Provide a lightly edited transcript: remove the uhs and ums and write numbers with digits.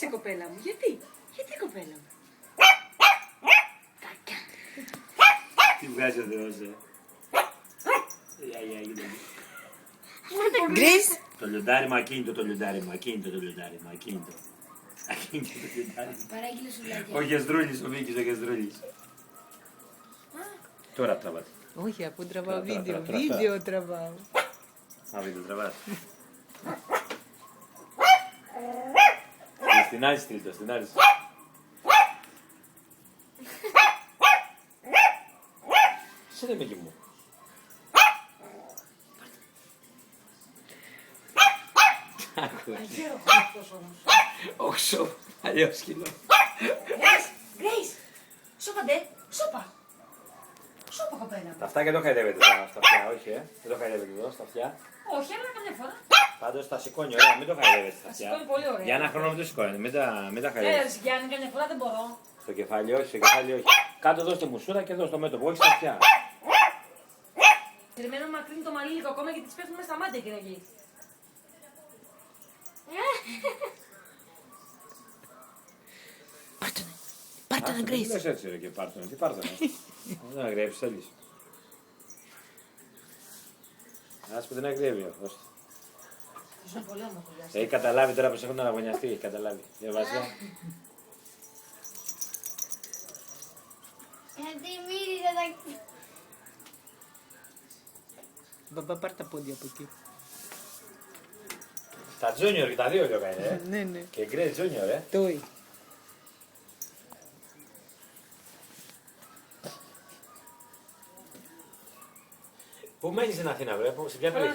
Κάτσε κοπέλα μου, γιατί κοπέλα μου. Κακά. Τι βγάζει ο Θεός, Γκρις. Το λιοντάρι μου, ακίνητο το λιοντάρι μου, ακίνητο το λιοντάρι μου, ακίνητο. Ακίνητο το λιοντάρι μου. Παράγγειλε σουβλάκια. Ο Γεσδρούλης, ο Μίκης, ο Γεσδρούλης. Τώρα τραβάτε. Όχι, αφού τραβάω Τώρα, βίντεο. τώρα. Βίντεο τραβάω. Α, βίντεο τραβάτε. Στην άλλη στείλ το, στην άλλη. Σε δεν Μίκη μου. Αγγέρο αυτός όμως. Όξο, αλλιώ σκύλο. Γκρέις, σώπαντε, σώπα. Σώπα κοπέλα μου. Τα αυτιά δεν το χαϊδεύετε τώρα στα αυτιά, όχι, δεν το χαϊδεύετε εδώ στα αυτιά. Όχι, αλλά καμιά φορά. Πάντως τα σηκώνει ωραία, μην το χαϊδεύετε στα Τα αυτιά. σηκώνει πολύ ωραία. Για ένα χρόνο μην το σηκώνετε, μην τα χαϊδεύετε. Γιάννη, καμιά φορά δεν μπορώ. Στο κεφάλι όχι, στο κεφάλι όχι. Κάτω εδώ στη μουσούρα και εδώ στο μέτωπο, όχι στα αυτιά. Περιμένω να μακρύνει το μαλλί λίγο ακόμα γιατί τις πέφτουν μες στα μάτια, κύριε Αγγί. Πάρτονε. Πάρτονε, Γκρις. Δεν έτσι ρε και πάρτονε, τι πάρτονε. Δεν αγρέψεις, θέλεις. Ας που δεν αγρεύει αυτός. Είναι πολύ όμορφο. Έχει καταλάβει τώρα πως έχουν αναγωνιαστεί, έχει καταλάβει. Διαβάζω. Γιατί μύριζε τα... Μπαμπά, πάρ' τα πόδια από εκεί. Τα junior και τα δύο λίγο είναι, Ναι, ναι. Και γκρε junior, Τόι. Πού μένεις στην Αθήνα, βρε, σε ποια περιοχή?